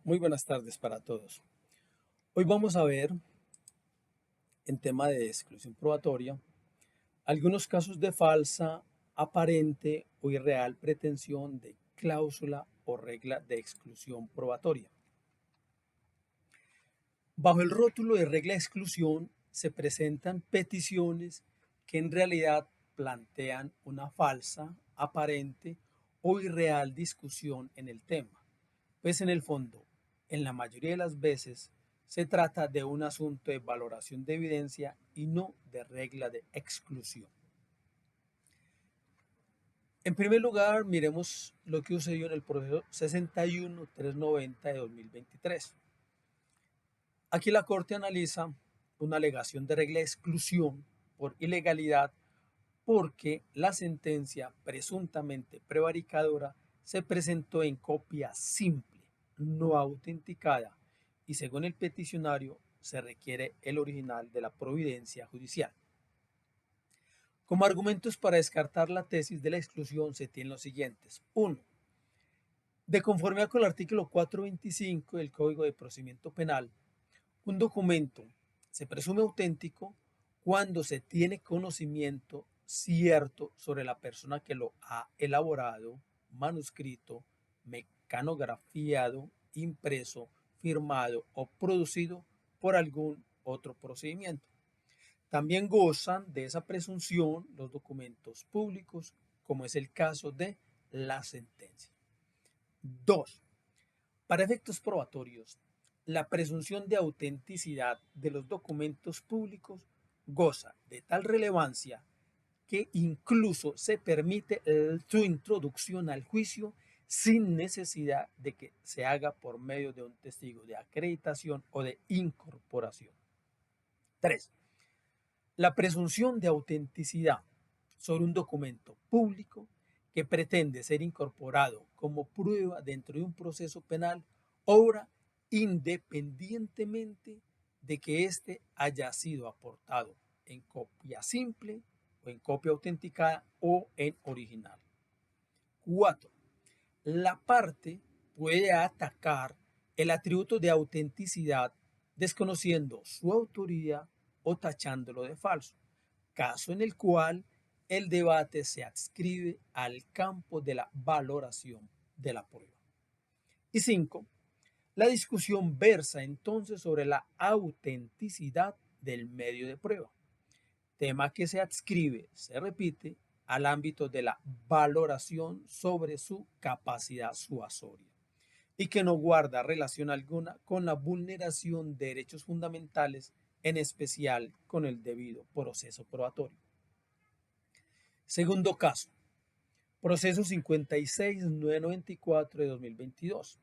Muy buenas tardes para todos. Hoy vamos a ver, en tema de exclusión probatoria, algunos casos de falsa, aparente o irreal pretensión de cláusula o regla de exclusión probatoria. Bajo el rótulo de regla de exclusión se presentan peticiones que en realidad plantean una falsa, aparente o irreal discusión en el tema. Pues en el fondo, en la mayoría de las veces, se trata de un asunto de valoración de evidencia y no de regla de exclusión. En primer lugar, miremos lo que sucedió en el proceso 61390 de 2023. Aquí la Corte analiza una alegación de regla de exclusión por ilegalidad porque la sentencia presuntamente prevaricadora se presentó en copia simple, no autenticada, y según el peticionario se requiere el original de la providencia judicial. Como argumentos para descartar la tesis de la exclusión se tienen los siguientes. 1. De conformidad con el artículo 425 del Código de Procedimiento Penal, un documento se presume auténtico cuando se tiene conocimiento cierto sobre la persona que lo ha elaborado, manuscrito, mecanografiado, impreso, firmado o producido por algún otro procedimiento. También gozan de esa presunción los documentos públicos, como es el caso de la sentencia. 2. Para efectos probatorios, la presunción de autenticidad de los documentos públicos goza de tal relevancia que incluso se permite su introducción al juicio sin necesidad de que se haga por medio de un testigo de acreditación o de incorporación. 3. La presunción de autenticidad sobre un documento público que pretende ser incorporado como prueba dentro de un proceso penal obra independientemente de que éste haya sido aportado en copia simple o en copia autenticada o en original. 4. La parte puede atacar el atributo de autenticidad desconociendo su autoría o tachándolo de falso, caso en el cual el debate se adscribe al campo de la valoración de la prueba. Y 5. La discusión versa entonces sobre la autenticidad del medio de prueba, tema que se adscribe, se repite, al ámbito de la valoración sobre su capacidad suasoria y que no guarda relación alguna con la vulneración de derechos fundamentales, en especial con el debido proceso probatorio. Segundo caso, proceso 56994 de 2022.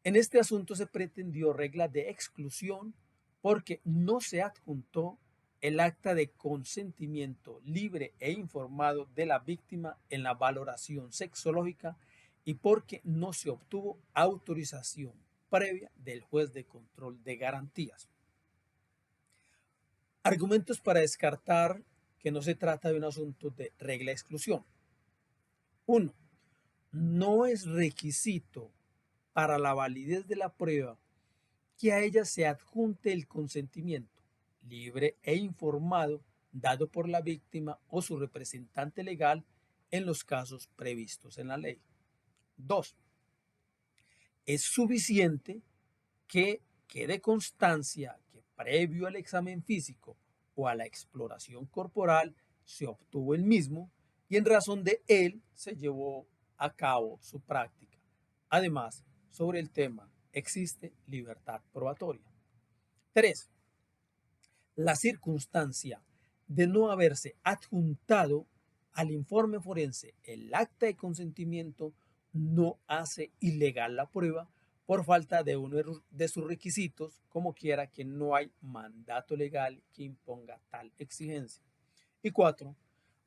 En este asunto se pretendió regla de exclusión porque no se adjuntó el acta de consentimiento libre e informado de la víctima en la valoración sexológica y porque no se obtuvo autorización previa del juez de control de garantías. Argumentos para descartar que no se trata de un asunto de regla de exclusión. 1. No es requisito para la validez de la prueba que a ella se adjunte el consentimiento libre e informado dado por la víctima o su representante legal en los casos previstos en la ley. 2. Es suficiente que quede constancia que previo al examen físico o a la exploración corporal se obtuvo el mismo y en razón de él se llevó a cabo su práctica. Además, sobre el tema existe libertad probatoria. 3. La circunstancia de no haberse adjuntado al informe forense el acta de consentimiento no hace ilegal la prueba por falta de uno de sus requisitos, como quiera que no hay mandato legal que imponga tal exigencia. Y 4.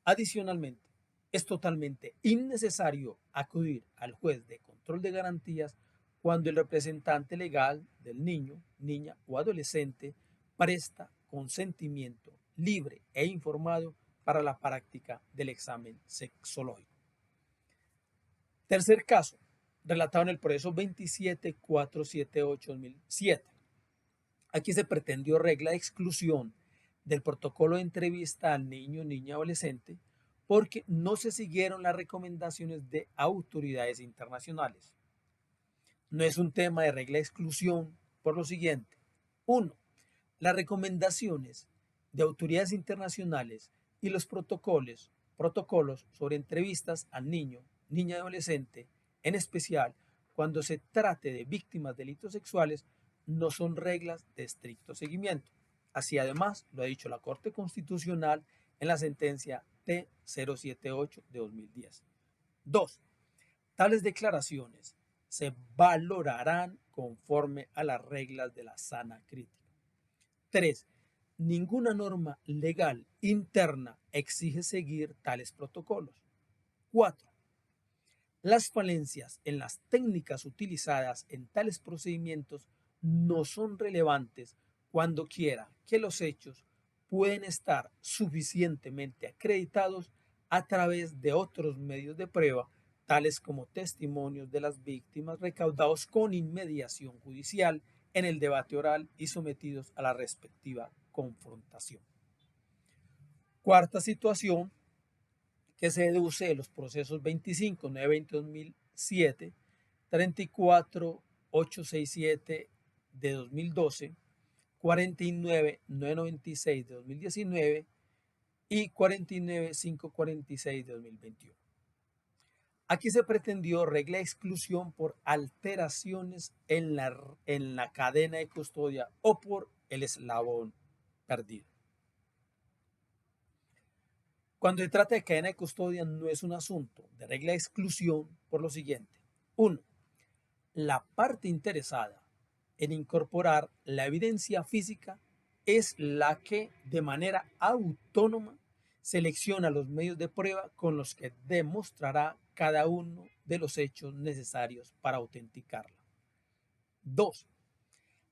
Adicionalmente, es totalmente innecesario acudir al juez de control de garantías cuando el representante legal del niño, niña o adolescente presta consentimiento libre e informado para la práctica del examen sexológico. Tercer caso, relatado en el proceso 27478-2007. Aquí se pretendió regla de exclusión del protocolo de entrevista al niño, niña, adolescente, porque no se siguieron las recomendaciones de autoridades internacionales. No es un tema de regla de exclusión por lo siguiente. 1. Las recomendaciones de autoridades internacionales y los protocolos sobre entrevistas al niño, niña y adolescente, en especial cuando se trate de víctimas de delitos sexuales, no son reglas de estricto seguimiento. Así además lo ha dicho la Corte Constitucional en la sentencia T078 de 2010. 2. Tales declaraciones se valorarán conforme a las reglas de la sana crítica. 3. Ninguna norma legal interna exige seguir tales protocolos. 4. Las falencias en las técnicas utilizadas en tales procedimientos no son relevantes cuando quiera que los hechos pueden estar suficientemente acreditados a través de otros medios de prueba, tales como testimonios de las víctimas recaudados con inmediación judicial en el debate oral y sometidos a la respectiva confrontación. Cuarta situación que se deduce de los procesos 25, 920 2007, 34, 867 de 2012, 49, 996 de 2019 y 49, 546 de 2021. Aquí se pretendió regla de exclusión por alteraciones en la cadena de custodia o por el eslabón perdido. Cuando se trata de cadena de custodia no es un asunto de regla de exclusión por lo siguiente. 1. La parte interesada en incorporar la evidencia física es la que de manera autónoma selecciona los medios de prueba con los que demostrará cada uno de los hechos necesarios para autenticarla. 2.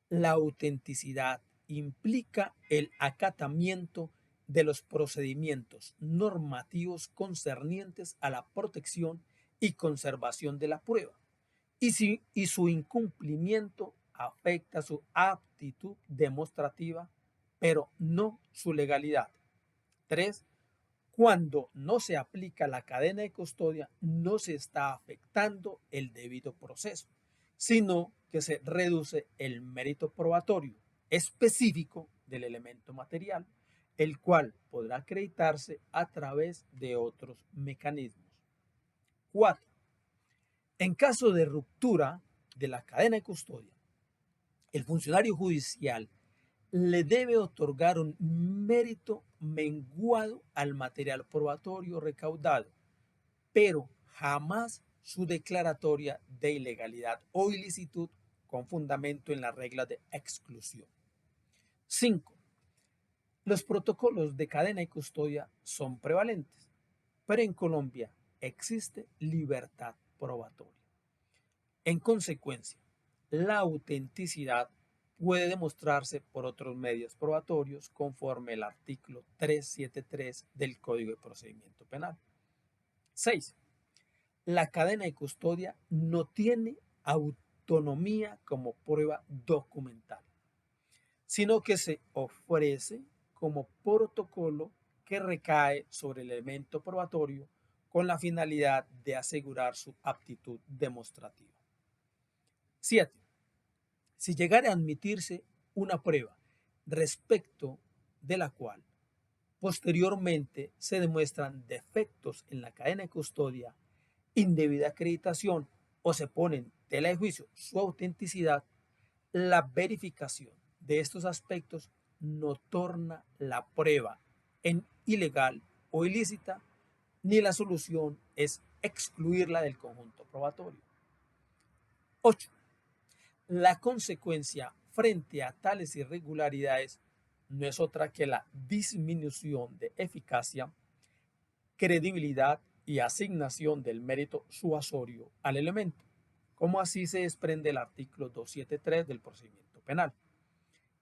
La autenticidad implica el acatamiento de los procedimientos normativos concernientes a la protección y conservación de la prueba, y su incumplimiento afecta su aptitud demostrativa, pero no su legalidad. 3. Cuando no se aplica la cadena de custodia, no se está afectando el debido proceso, sino que se reduce el mérito probatorio específico del elemento material, el cual podrá acreditarse a través de otros mecanismos. 4. En caso de ruptura de la cadena de custodia, el funcionario judicial le debe otorgar un mérito menguado al material probatorio recaudado, pero jamás su declaratoria de ilegalidad o ilicitud con fundamento en la regla de exclusión. 5. Los protocolos de cadena y custodia son prevalentes, pero en Colombia existe libertad probatoria. En consecuencia, la autenticidad puede demostrarse por otros medios probatorios conforme el artículo 373 del Código de Procedimiento Penal. 6. La cadena de custodia no tiene autonomía como prueba documental, sino que se ofrece como protocolo que recae sobre el elemento probatorio con la finalidad de asegurar su aptitud demostrativa. 7. Si llegara a admitirse una prueba respecto de la cual posteriormente se demuestran defectos en la cadena de custodia, indebida acreditación o se pone en tela de juicio su autenticidad, la verificación de estos aspectos no torna la prueba en ilegal o ilícita, ni la solución es excluirla del conjunto probatorio. 8. La consecuencia frente a tales irregularidades no es otra que la disminución de eficacia, credibilidad y asignación del mérito suasorio al elemento, como así se desprende el artículo 273 del procedimiento penal.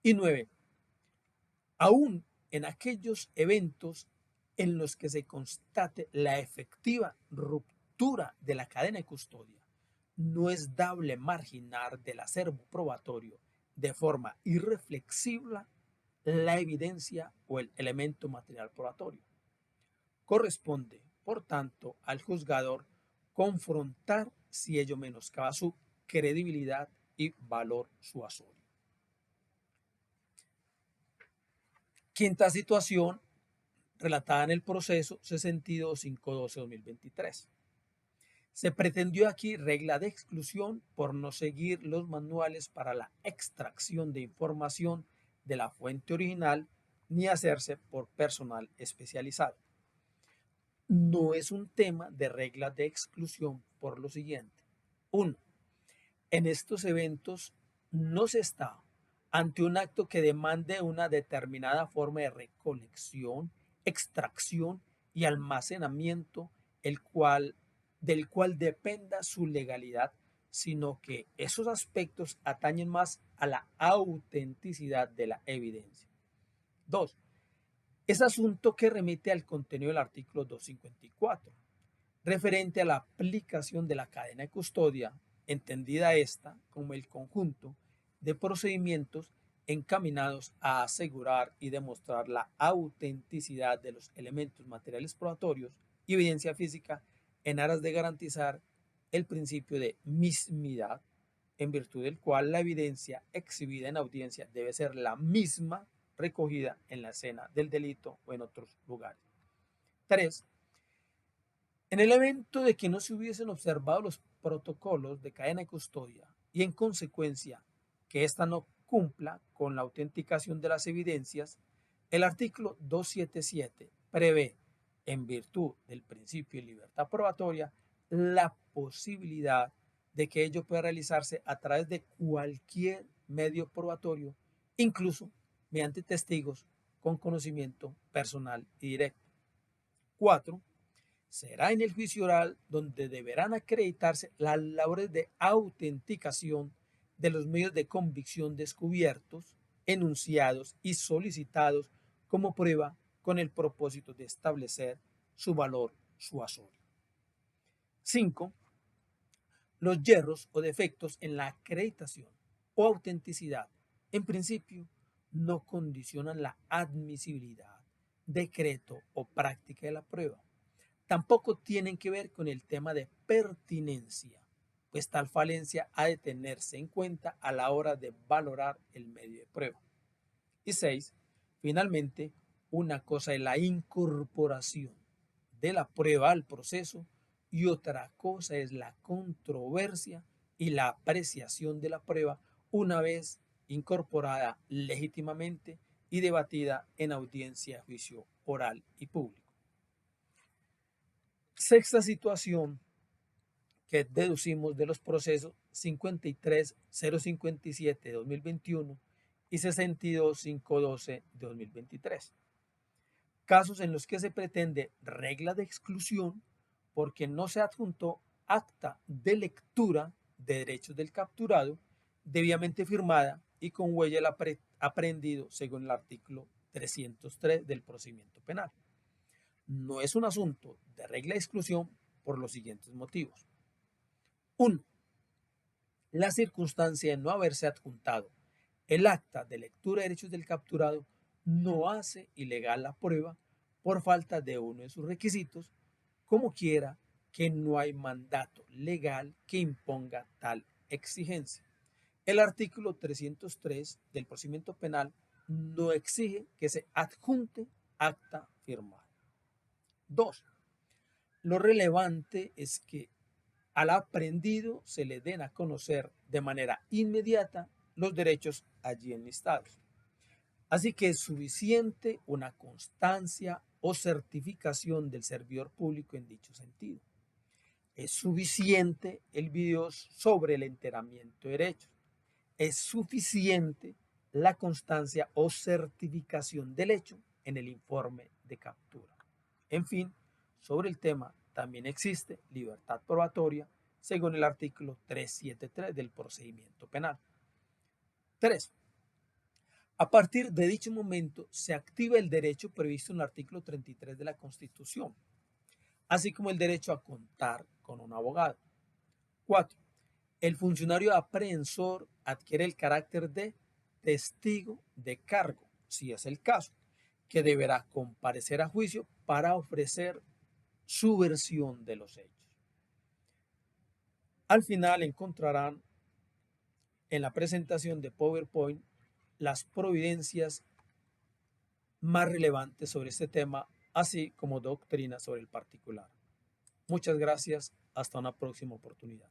Y 9. Aún en aquellos eventos en los que se constate la efectiva ruptura de la cadena de custodia, no es dable marginar del acervo probatorio de forma irreflexiva la evidencia o el elemento material probatorio. Corresponde, por tanto, al juzgador confrontar si ello menoscaba su credibilidad y valor suasorio. Quinta situación relatada en el proceso 62.512/2023. Se pretendió aquí regla de exclusión por no seguir los manuales para la extracción de información de la fuente original ni hacerse por personal especializado. No es un tema de regla de exclusión por lo siguiente. 1. En estos eventos no se está ante un acto que demande una determinada forma de recolección, extracción y almacenamiento, del cual dependa su legalidad, sino que esos aspectos atañen más a la autenticidad de la evidencia. 2. Es asunto que remite al contenido del artículo 254, referente a la aplicación de la cadena de custodia, entendida esta como el conjunto de procedimientos encaminados a asegurar y demostrar la autenticidad de los elementos materiales probatorios y evidencia física en aras de garantizar el principio de mismidad, en virtud del cual la evidencia exhibida en audiencia debe ser la misma recogida en la escena del delito o en otros lugares. 3. En el evento de que no se hubiesen observado los protocolos de cadena de custodia y en consecuencia que ésta no cumpla con la autenticación de las evidencias, el artículo 277 prevé, en virtud del principio de libertad probatoria, la posibilidad de que ello pueda realizarse a través de cualquier medio probatorio, incluso mediante testigos con conocimiento personal y directo. 4. Será en el juicio oral donde deberán acreditarse las labores de autenticación de los medios de convicción descubiertos, enunciados y solicitados como prueba con el propósito de establecer su valor suasorio. 5. Los yerros o defectos en la acreditación o autenticidad, en principio, no condicionan la admisibilidad, decreto o práctica de la prueba. Tampoco tienen que ver con el tema de pertinencia, pues tal falencia ha de tenerse en cuenta a la hora de valorar el medio de prueba. Y 6. Finalmente, una cosa es la incorporación de la prueba al proceso y otra cosa es la controversia y la apreciación de la prueba una vez incorporada legítimamente y debatida en audiencia, juicio oral y público. Sexta situación que deducimos de los procesos 53.057 de 2021 y 62.512 de 2023. Casos en los que se pretende regla de exclusión porque no se adjuntó acta de lectura de derechos del capturado debidamente firmada y con huella del aprehendido según el artículo 303 del procedimiento penal. No es un asunto de regla de exclusión por los siguientes motivos. 1. La circunstancia de no haberse adjuntado el acta de lectura de derechos del capturado no hace ilegal la prueba por falta de uno de sus requisitos, como quiera que no hay mandato legal que imponga tal exigencia. El artículo 303 del procedimiento penal no exige que se adjunte acta firmada. 2. Lo relevante es que al aprehendido se le den a conocer de manera inmediata los derechos allí enlistados. Así que es suficiente una constancia o certificación del servidor público en dicho sentido. Es suficiente el video sobre el enteramiento de derechos. Es suficiente la constancia o certificación del hecho en el informe de captura. En fin, sobre el tema también existe libertad probatoria según el artículo 373 del procedimiento penal. 3. A partir de dicho momento se activa el derecho previsto en el artículo 33 de la Constitución, así como el derecho a contar con un abogado. 4. el funcionario aprehensor adquiere el carácter de testigo de cargo, si es el caso, que deberá comparecer a juicio para ofrecer su versión de los hechos. Al final encontrarán en la presentación de PowerPoint las providencias más relevantes sobre este tema, así como doctrina sobre el particular. Muchas gracias. Hasta una próxima oportunidad.